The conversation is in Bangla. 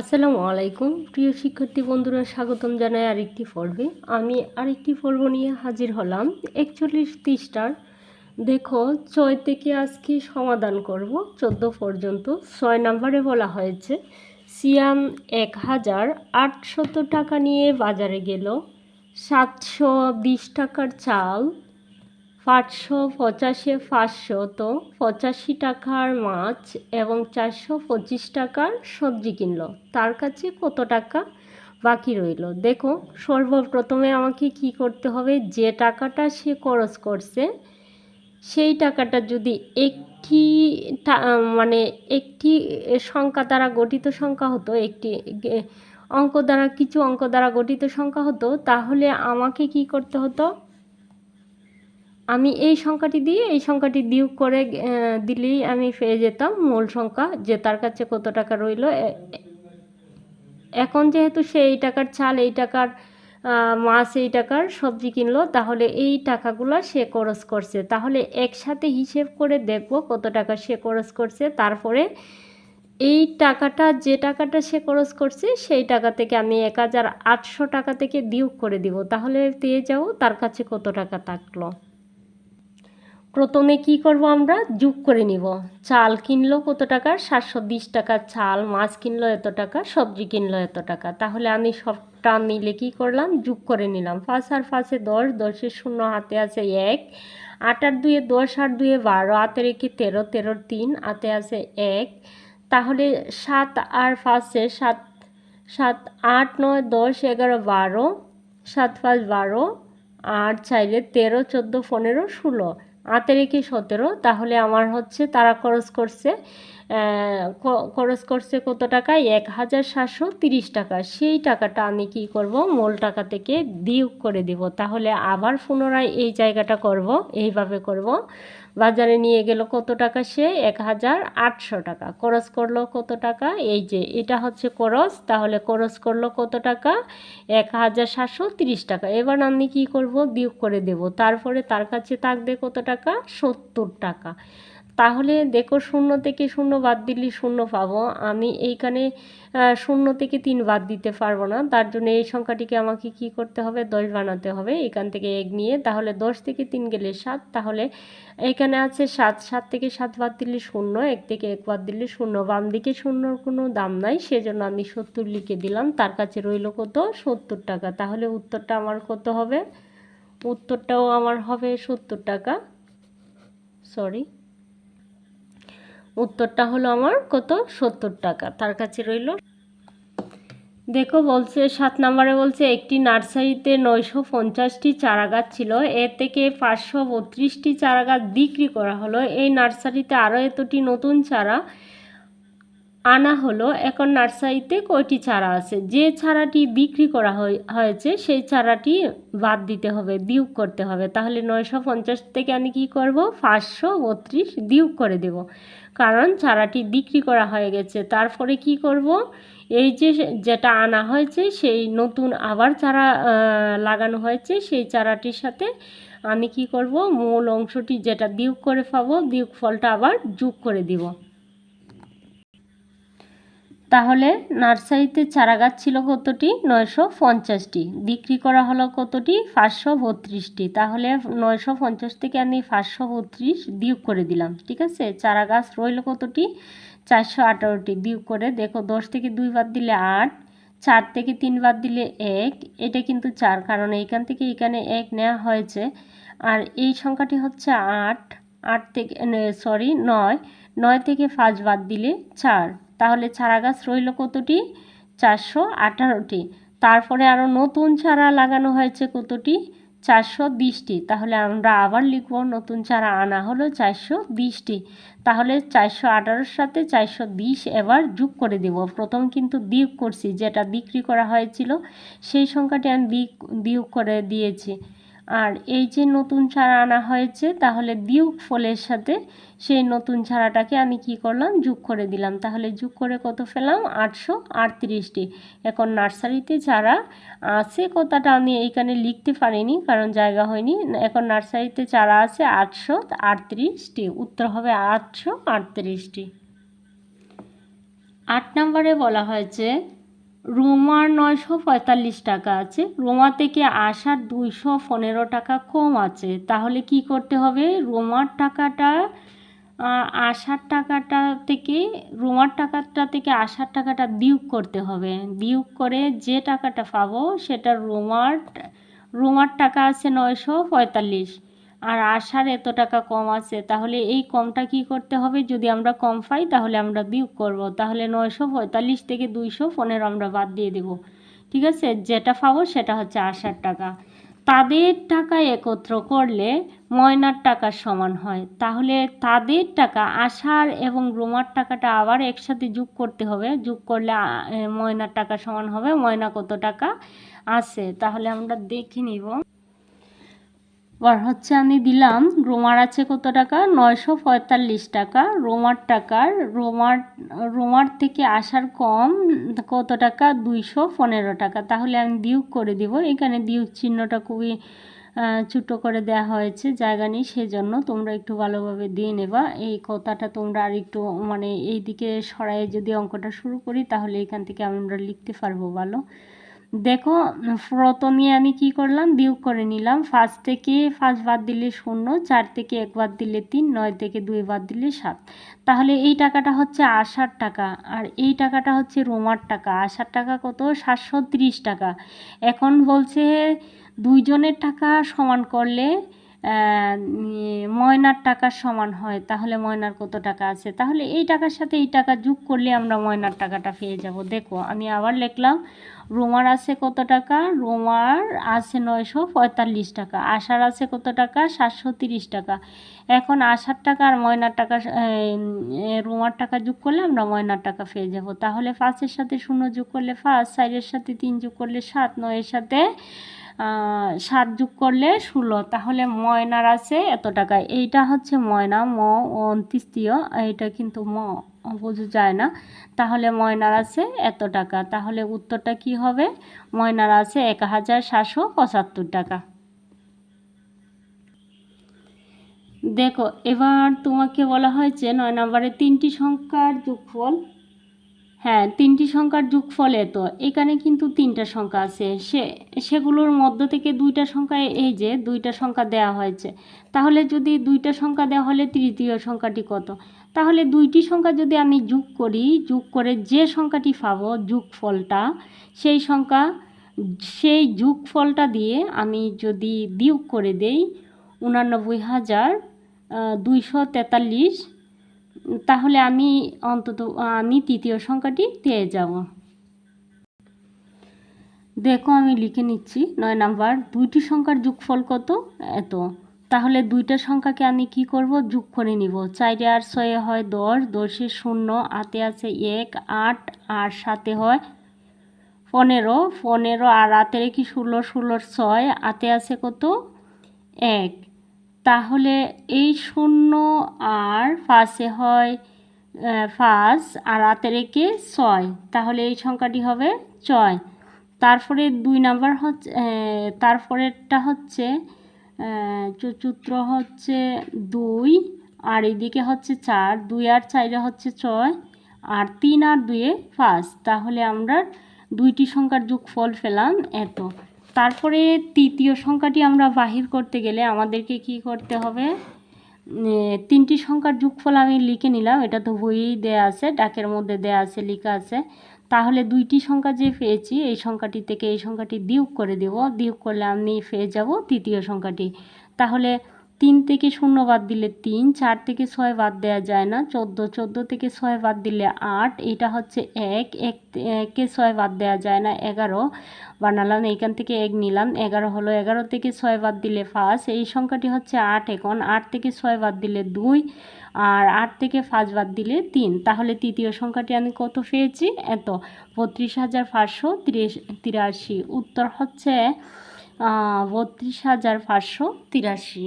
আসসালামু আলাইকুম প্রিয় শিক্ষার্থী বন্ধুরা, স্বাগতম জানাই আরেকটি পর্বে। আমি আরেকটি পর্ব নিয়ে হাজির হলাম 41 পৃষ্ঠার। দেখো, 6 থেকে আজকে সমাধান করব 14 পর্যন্ত। 6 নম্বরে বলা হয়েছে, সিয়াম 1800 টাকা নিয়ে বাজারে গেল। 720 টাকার চাল, 585 টাকার মাছ এবং 425 টাকার সবজি কিনলো। তার কাছে কত টাকা বাকি রইল? দেখো, সর্বপ্রথমে আমাকে কি করতে হবে, যে টাকাটা সে খরচ করছে সেই টাকাটা যদি একটি একটি সংখ্যা দ্বারা গঠিত সংখ্যা হতো, একটি কিছু অঙ্ক দ্বারা গঠিত সংখ্যা হতো, তাহলে আমাকে কি করতে হতো, আমি এই সংখ্যাটি দিয়ে এই সংখ্যাটি বিয়োগ করে দিলেই আমি পেয়ে যেতাম মূল সংখ্যা, যে তার কাছে কত টাকা রইল। এখন যেহেতু সে এই টাকার চাল, এই টাকার মাছ, এই টাকার সবজি কিনলো, তাহলে এই টাকাগুলো সে খরচ করছে। তাহলে একসাথে হিসেব করে দেখব কত টাকা সে খরচ করছে। তারপরে এই টাকাটা, যে টাকাটা সে খরচ করছে সেই টাকা থেকে আমি 1800 টাকা থেকে বিয়োগ করে দিব। তাহলে পেয়ে যাবো তার কাছে কত টাকা থাকলো। প্রথমে কি করব, আমরা যোগ করে নিব। চাল কিনলো কত টাকার, 720 টাকার চাল, মাছ কিনলো এত টাকা, সবজি কিনলো এত টাকা। তাহলে আমি সবটা মিলে কি করলাম, যোগ করে নিলাম। 5 আর 5-এ 10, 10-এর শূন্য হাতে আছে 1, 8 আর 2-এ 10, 8 2-এ 12, হাতে রেখে 13, 13 3, হাতে আছে 1। তাহলে 7 আর 5-এ 7, 7 8 9 10 11 12, 7 5 12, আর 4-এ 13 14 15 16, হাতে রেখে 17। তাহলে আমার হচ্ছে তারা খরচ করছে কত টাকা, 1730 টাকা। সেই টাকাটা আমি কি করব, মূল টাকা থেকে বিয়োগ করে দিব। তাহলে আবার পুনরায় এই জায়গাটা করব, এইভাবে করব। বাজারে নিয়ে গেল কত টাকা, সে 1800 টাকা। খরচ করলো কত টাকা, এই যে এটা হচ্ছে খরচ। তাহলে খরচ করলো কত টাকা, 1730 টাকা। এবার আমি কি করব, বিয়োগ করে দেব। তারপরে তার কাছে থাকবে কত টাকা, 70 টাকা। তাহলে দেখো, 0 থেকে 0 বাদ দিলে 0 পাবো। আমি এইখানে 0 থেকে 3 বাদ দিতে পারবো না, তার জন্য এই সংখ্যাটিকে আমাকে কি করতে হবে, 10 বানাতে হবে। এখান থেকে 1 নিয়ে, তাহলে 10 থেকে 3 গেলে 7। তাহলে এখানে আছে 7, 7 থেকে 7 বাদ দিলে 0, 1 থেকে 1 বাদ দিলে 0। বাম দিকে 0-র কোনো দাম নাই, সেজন্য আমি 70 লিখে দিলাম। তার কাছে রইল কত, 70 টাকা। তাহলে উত্তরটা আমার কত হবে, উত্তরটাও আমার হবে 70 টাকা। উত্তরটা হলো আমার কত, 70 টাকা। তার কাছে রইল। দেখো, বলছে 7 নম্বরে বলছে, একটি নার্সারিতে 950টি চারা গাছ ছিল, এর থেকে 532টি চারা গাছ বিক্রি করা হলো। এই নার্সারিতে আরও এতটি নতুন চারা আনা হলো। এখন নার্সারিতে কয়টি চারা আছে? যে চারাটি বিক্রি করা হয়েছে সেই চারাটি বাদ দিতে হবে, বিয়োগ করতে হবে। তাহলে 950 থেকে আমি কি করব, 532 বিয়োগ করে দেব, কারণ চারাটি বিক্রি করা হয়ে গেছে। তারপরে কি করব, এই যে যেটা আনা হয়েছে সেই নতুন আবার চারা লাগানো হয়েছে, সেই চারাটির সাথে আমি কি করব, মূল অংশটি যেটা বিয়োগ করে পাবো, বিয়োগ ফলটা আবার যোগ করে দিব। তাহলে নার্সারিতে চারা গাছ ছিল কতটি, 950টি। বিক্রি করা হলো কতটি, 532টি। তাহলে 950 থেকে আমি 532 বিয়োগ করে দিলাম। ঠিক আছে, চারা গাছ রইল কতটি, 418টি। বিয়োগ করে দেখো, 10 থেকে 2 বাদ দিলে 8, 4 থেকে 3 বাদ দিলে 1। এটা কিন্তু 4, কারণ এইখান থেকে এখানে 1 নেওয়া হয়েছে। আর এই সংখ্যাটি হচ্ছে 8, 8 থেকে 9, 9 থেকে 5 বাদ দিলে 4। তাহলে চারা গাছ রইল কতটি, 418টি। তারপরে আরও নতুন চারা লাগানো হয়েছে কতটি, 420টি। তাহলে আমরা আবার লিখব, নতুন চারা আনা হলো 420টি। তাহলে 418-র সাথে 420 এবার যোগ করে দেব। প্রথম কিন্তু বিয়োগ করছি, যেটা বিক্রি করা হয়েছিল সেই সংখ্যাটি আমি বিয়োগ করে দিয়েছি। আর এই যে নতুন চারা আনা হয়েছে, তাহলে বিয়োগ ফলের সাথে সেই নতুন চারাটাকে আমি কি করলাম, যোগ করে দিলাম। তাহলে যোগ করে কত পেলাম, 838টি। এখন নার্সারিতে চারা আছে কথাটা আমি এইখানে লিখতে পারিনি, কারণ জায়গা হয়নি। এখন নার্সারিতে চারা আছে 838টি। উত্তর হবে 838টি। 8 নম্বরে বলা হয়েছে রোমার 945 টাকা আছে, রোমা থেকে আসার 215 টাকা কম আছে। তাহলে কি করতে হবে? রোমার টাকাটা আসার টাকাটা থেকে রোমার টাকাটা থেকে আসার টাকাটা বিয়োগ করতে হবে। বিয়োগ করে যে টাকাটা পাবো সেটা রোমার টাকা আছে 945 আর আসার এত টাকা কম আছে। তাহলে এই কমটা কি করতে হবে? যদি আমরা কম পাই তাহলে আমরা বিয়োগ করব। তাহলে 945 থেকে 215 আমরা বাদ দিয়ে দেব। ঠিক আছে, যেটা পাবো সেটা হচ্ছে আসার টাকা। তাদের টাকা একত্র করলে ময়নার টাকার সমান হয়। তাহলে তাদের টাকা আসার এবং রোমার টাকাটা আবার একসাথে যোগ করতে হবে। যোগ করলে ময়নার টাকা সমান হবে ময়না কত টাকা আছে। তাহলে আমরা দেখে নিব। আর হচ্ছে আমি দিলাম রোমার আছে কত টাকা? 945 টাকা। রোমার থেকে আসার কম কত টাকা? 215 টাকা। তাহলে আমি বিয়োগ করে দিব। এখানে বিয়োগ চিহ্নটা খুবই ছোটো করে দেওয়া হয়েছে, জায়গা নেই, সেজন্য তোমরা একটু ভালোভাবে দিয়ে নেবা। এই কথাটা তোমরা আর একটু মানে এই দিকে সরাই যদি অঙ্কটা শুরু করি তাহলে এখান থেকে আমরা লিখতে পারবো ভালো। দেখো প্রথমে আমি কি করলাম? বিয়োগ করে নিলাম। 5 থেকে 5 বাদ দিলে 0, 4 থেকে 1 বাদ দিলে 3, 9 থেকে 2 বাদ দিলে 7। তাহলে এই টাকাটা হচ্ছে আসার টাকা আর এই টাকাটা হচ্ছে রোমার টাকা। আসার টাকা কত? 730 টাকা। এখন বলছে দুইজনের টাকা সমান করলে ময়নার টাকার সমান হয়। তাহলে ময়নার কত টাকা আছে? তাহলে এই টাকার সাথে এই টাকা যোগ করলে আমরা ময়নার টাকাটা পেয়ে যাব। দেখো আমি আবার লিখলাম, রোমার আছে কত টাকা? রোমার আছে 945 টাকা। আসার আছে কত টাকা? 730 টাকা। এখন আসার টাকা আর ময়নার টাকা রোমার টাকা যোগ করলে আমরা ময়নার টাকা পেয়ে যাব। তাহলে 5-এর সাথে 0 যোগ করলে 5, 4-এর সাথে 3 যোগ করলে 7, 9-এর সাথে 7 যোগ করলে 16। তাহলে ময়নার আছে এত টাকা। এইটা হচ্ছে ময়না, অন্ত্যেষ্টিয়, এইটা কিন্তু বোঝা যায় না। তাহলে ময়নার আছে এত টাকা। তাহলে উত্তরটা কি হবে? ময়নার আছে 1775 টাকা। দেখো এবার তোমাকে বলা হয়েছে 9 নম্বরে 3টি সংখ্যার যোগফল। হ্যাঁ, 3টি সংখ্যার যোগফল এত। এখানে কিন্তু 3টা সংখ্যা আছে, সেগুলোর মধ্য থেকে 2টা সংখ্যা, এই যে 2টা সংখ্যা দেওয়া হয়েছে। তাহলে যদি 2টা সংখ্যা দেওয়া হলে তৃতীয় সংখ্যাটি কত? তাহলে 2টি সংখ্যা যদি আমি যোগ করি, যোগ করে যে সংখ্যাটি পাবো যোগফলটা, সেই যোগফলটা দিয়ে আমি যদি বিয়োগ করে দেই 89,243, তাহলে আমি তৃতীয় সংখ্যাটি পেয়ে যাব। দেখো আমি লিখে নিচ্ছি 9 নাম্বার, 2টি সংখ্যার যোগফল কত? এত। তাহলে 2টা সংখ্যাকে আমি কি করব? যোগ করে নিব। 4 আর 6 হয় 10, 10-এ 0, হাতে আছে 1, 8 আর 7-এ হয় 15, 15 আর হাতে কি 16, 16-র 6, হাতে আছে কত? 1। তাহলে এই 0 আর 5-এ হয় 5 আর হাতে রেখে 6, তাহলে এই সংখ্যাটি হবে 6। তারপরে 2 নাম্বার হচ্ছে, তারপরেরটা হচ্ছে চতুর্থ হচ্ছে 2 আর এইদিকে হচ্ছে 4, 2 আর 4-এ হচ্ছে 6 আর 3 আর 2-এ 5। তাহলে আমরা 2টি সংখ্যার যোগফল পেলাম এত। তারপরে তৃতীয় সংখ্যাটি আমরা বাহির করতে গেলে আমাদেরকে কি করতে হবে? 3টি সংখ্যার যোগফল আমি লিখে নিলাম, এটা তো বইয়েই দেয়া আছে, ডাকের মধ্যে দেয়া আছে, লেখা আছে। তাহলে 2টি সংখ্যা যে পেয়েছি এই সংখ্যাটি থেকে এই সংখ্যাটি বিয়োগ করে দেব। বিয়োগ করলে আমি পেয়ে যাব তৃতীয় সংখ্যাটি। তাহলে 3 থেকে 0 বাদ দিলে 3, 4 থেকে 6 বাদ দেওয়া যায় না, 14, 14 থেকে 6 বাদ দিলে 8, এটা হচ্ছে 1, 1-কে 6 বাদ দেওয়া যায় না, 11 বানালাম, এইখান থেকে 1 নিলাম, 11 হলো। 11 থেকে 6 বাদ দিলে 5, এই সংখ্যাটি হচ্ছে 8। এখন 8 থেকে 6 বাদ দিলে 2 আর 8 থেকে 5 বাদ দিলে 3। তাহলে তৃতীয় সংখ্যাটি আমি কত পেয়েছি? এত, 32,583। উত্তর হচ্ছে 32,583।